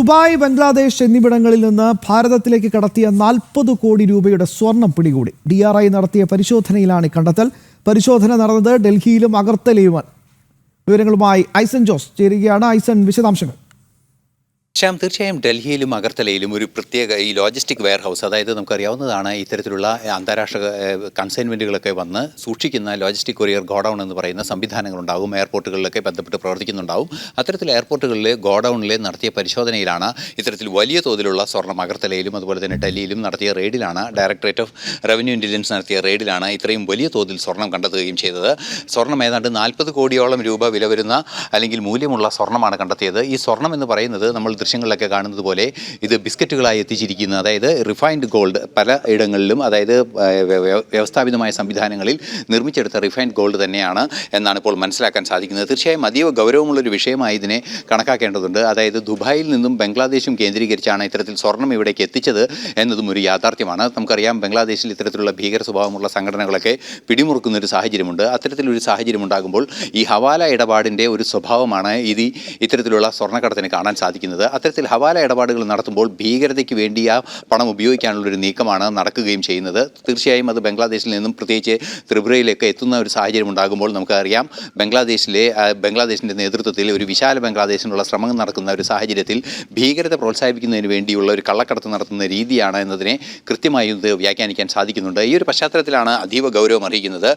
Dubai, Bangladesh എന്നിവിടങ്ങളിൽ നിന്ന് ഭാരതത്തിലേക്ക് കടത്തിയ 40 കോടി രൂപയുടെ സ്വർണം പിടികൂടി. DRI നടത്തിയ പരിശോധനയിലാണ് കണ്ടെത്തൽ. പരിശോധന നടന്നത് ഡൽഹിയിലും അഗർത്തലയുമാണ്. വിവരങ്ങളുമായി ഐസൻ ജോസ് ചേരുകയാണ്. ഐസൻ, വിശദാംശങ്ങൾ. ശ്യാം, തീർച്ചയായും ഡൽഹിയിലും അഗർത്തലയിലും ഒരു പ്രത്യേക ഈ ലോജിസ്റ്റിക് വെയർ ഹൗസ്, അതായത് നമുക്കറിയാവുന്നതാണ് ഇത്തരത്തിലുള്ള അന്താരാഷ്ട്ര കൺസൈൻമെൻറ്റുകളൊക്കെ വന്ന് സൂക്ഷിക്കുന്ന ലോജിസ്റ്റിക് കൊറിയർ ഗോഡൗൺ എന്ന് പറയുന്ന സംവിധാനങ്ങളുണ്ടാകും. എയർപോർട്ടുകളിലൊക്കെ ബന്ധപ്പെട്ട് പ്രവർത്തിക്കുന്നുണ്ടാവും. അത്തരത്തിൽ എയർപോർട്ടുകളിൽ ഗോഡൗണിൽ നടത്തിയ പരിശോധനയിലാണ് ഇത്തരത്തിൽ വലിയ തോതിലുള്ള സ്വർണ്ണം അഗർത്തലയിലും അതുപോലെ തന്നെ ഡൽഹിയിലും നടത്തിയ റെയ്ഡിലാണ്, ഡയറക്ടറേറ്റ് ഓഫ് റവന്യൂ ഇൻ്റലിജൻസ് നടത്തിയ റെയ്ഡിലാണ് ഇത്രയും വലിയ തോതിൽ സ്വർണ്ണം കണ്ടെത്തുകയും ചെയ്തത്. സ്വർണ്ണം ഏതാണ്ട് 40 കോടിയോളം രൂപ വില വരുന്ന അല്ലെങ്കിൽ മൂല്യമുള്ള സ്വർണ്ണമാണ് കണ്ടെത്തിയത്. ഈ സ്വർണ്ണം എന്ന് പറയുന്നത് നമ്മൾ ദൃശ്യങ്ങളിലൊക്കെ കാണുന്നത് പോലെ ഇത് ബിസ്ക്കറ്റുകളായി എത്തിച്ചിരിക്കുന്നത്, അതായത് റിഫൈൻഡ് ഗോൾഡ് പല ഇടങ്ങളിലും, അതായത് വ്യവസ്ഥാപിതമായ സംവിധാനങ്ങളിൽ നിർമ്മിച്ചെടുത്ത റിഫൈൻഡ് ഗോൾഡ് തന്നെയാണ് എന്നാണ് ഇപ്പോൾ മനസ്സിലാക്കാൻ സാധിക്കുന്നത്. തീർച്ചയായും അതീവ ഗൗരവമുള്ളൊരു വിഷയമായി ഇതിനെ കണക്കാക്കേണ്ടതുണ്ട്. അതായത് ദുബായിൽ നിന്നും ബംഗ്ലാദേശും കേന്ദ്രീകരിച്ചാണ് ഇത്തരത്തിൽ സ്വർണ്ണം ഇവിടേക്ക് എത്തിച്ചത് എന്നതും ഒരു യാഥാർത്ഥ്യമാണ്. നമുക്കറിയാം, ബംഗ്ലാദേശിൽ ഇത്തരത്തിലുള്ള ഭീകര സ്വഭാവമുള്ള സംഘടനകളൊക്കെ പിടിമുറുക്കുന്നൊരു സാഹചര്യമുണ്ട്. അത്തരത്തിലൊരു സാഹചര്യം ഉണ്ടാകുമ്പോൾ ഈ ഹവാല ഇടപാടിൻ്റെ ഒരു സ്വഭാവമാണ് ഇത്തരത്തിലുള്ള സ്വർണ്ണക്കടത്തിന് കാണാൻ സാധിക്കുന്നത്. അത്തരത്തിൽ ഹവാല ഇടപാടുകൾ നടത്തുമ്പോൾ ഭീകരതയ്ക്ക് വേണ്ടി ആ പണം ഉപയോഗിക്കാനുള്ളൊരു നീക്കമാണ് നടക്കുകയും ചെയ്യുന്നത്. തീർച്ചയായും അത് ബംഗ്ലാദേശിൽ നിന്നും പ്രത്യേകിച്ച് ത്രിപുരയിലേക്ക് എത്തുന്ന ഒരു സാഹചര്യം ഉണ്ടാകുമ്പോൾ നമുക്കറിയാം, ബംഗ്ലാദേശിൻ്റെ നേതൃത്വത്തിൽ ഒരു വിശാല ബംഗ്ലാദേശിനുള്ള ശ്രമം നടക്കുന്ന ഒരു സാഹചര്യത്തിൽ ഭീകരത പ്രോത്സാഹിപ്പിക്കുന്നതിന് വേണ്ടിയുള്ള ഒരു കള്ളക്കടത്ത് നടത്തുന്ന രീതിയാണ് എന്നതിനെ കൃത്യമായി ഇത് വ്യാഖ്യാനിക്കാൻ സാധിക്കുന്നുണ്ട്. ഈ ഒരു പശ്ചാത്തലത്തിലാണ് അതീവ ഗൗരവം അറിയിക്കുന്നത്.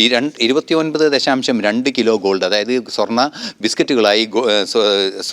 29.2 കിലോ ഗോൾഡ്, അതായത് സ്വർണ്ണ ബിസ്ക്കറ്റുകളായി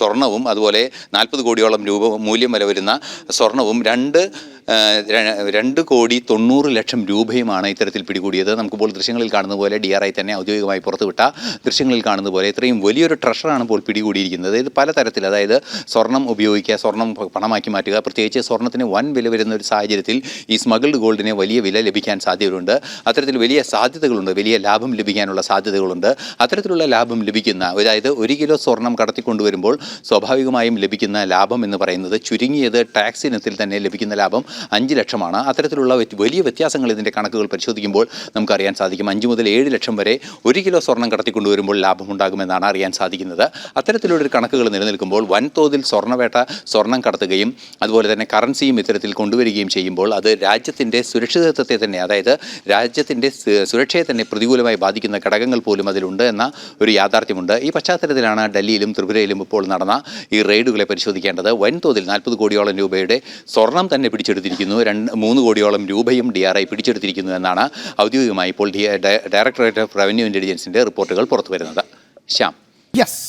സ്വർണവും അതുപോലെ 40 കോടിയോളം രൂപ മൂല്യം വരെ വരുന്ന സ്വർണവും 2 കോടി 90 ലക്ഷം രൂപയുമാണ് ഇത്തരത്തിൽ പിടികൂടിയത്. നമുക്കിപ്പോൾ ദൃശ്യങ്ങളിൽ കാണുന്ന പോലെ DRI തന്നെ ഔദ്യോഗികമായി പുറത്തുവിട്ട ദൃശ്യങ്ങളിൽ കാണുന്ന പോലെ ഇത്രയും വലിയൊരു ട്രഷറാണ് ഇപ്പോൾ പിടികൂടിയിരിക്കുന്നത്. ഇത് പലതരത്തിൽ, അതായത് സ്വർണം ഉപയോഗിക്കുക, സ്വർണം പണമാക്കി മാറ്റുക, പ്രത്യേകിച്ച് സ്വർണത്തിന് വൻ വില വരുന്ന ഒരു സാഹചര്യത്തിൽ ഈ സ്മഗിൾഡ് ഗോൾഡിന് വലിയ വില ലഭിക്കാൻ സാധ്യതയുണ്ട്. അത്തരത്തിൽ വലിയ സാധ്യതകളുണ്ട്, വലിയ ലാഭം ലഭിക്കാനുള്ള സാധ്യതകളുണ്ട്. അത്തരത്തിലുള്ള ലാഭം ലഭിക്കുന്ന, അതായത് 1 കിലോ സ്വർണം കടത്തിക്കൊണ്ടുവരുമ്പോൾ സ്വാഭാവികമായും ലഭിക്കുന്ന ലാഭം എന്ന് പറയുന്നത് ചുരുങ്ങിയത് ടാക്സ് ഇനത്തിൽ തന്നെ ലഭിക്കുന്ന ലാഭം 5 ലക്ഷമാണ്. അത്തരത്തിലുള്ള വലിയ വ്യത്യാസങ്ങൾ ഇതിൻ്റെ കണക്കുകൾ പരിശോധിക്കുമ്പോൾ നമുക്കറിയാൻ സാധിക്കും. 5 മുതൽ 7 ലക്ഷം വരെ 1 കിലോ സ്വർണം കടത്തിക്കൊണ്ടുവരുമ്പോൾ ലാഭമുണ്ടാകുമെന്നാണ് അറിയാൻ സാധിക്കുന്നത്. അത്തരത്തിലുള്ളൊരു കണക്കുകൾ നിലനിൽക്കുമ്പോൾ വൻതോതിൽ സ്വർണം കടത്തുകയും അതുപോലെ തന്നെ കറൻസിയും ഇത്തരത്തിൽ കൊണ്ടുവരികയും ചെയ്യുമ്പോൾ അത് രാജ്യത്തിൻ്റെ സുരക്ഷിതത്വത്തെ തന്നെ, അതായത് രാജ്യത്തിൻ്റെ സുരക്ഷയെ തന്നെ പ്രതികൂലമായി ബാധിക്കുന്ന ഘടകങ്ങൾ പോലും അതിലുണ്ട് എന്ന ഒരു യാഥാർത്ഥ്യമുണ്ട്. ഈ പശ്ചാത്തലത്തിലാണ് ഡൽഹിയിലും ത്രിപുരയിലും ഇപ്പോൾ നടന്ന ഈ റെയ്ഡുകളെ പരിശോധിക്കേണ്ടത്. വൻതോതിൽ 40 കോടിയോളം രൂപയുടെ സ്വർണം തന്നെ പിടിച്ചെടുത്തിരിക്കുന്നു. 3 കോടിയോളം രൂപയും DRI പിടിച്ചെടുത്തിരിക്കുന്നു എന്നാണ് ഔദ്യോഗികമായി ഇപ്പോൾ ഡയറക്ടറേറ്റ് ഓഫ് റവന്യൂ ഇൻ്റലിജൻസിൻ്റെ റിപ്പോർട്ടുകൾ പുറത്തുവരുന്നത്. ശ്യാം. യെസ്.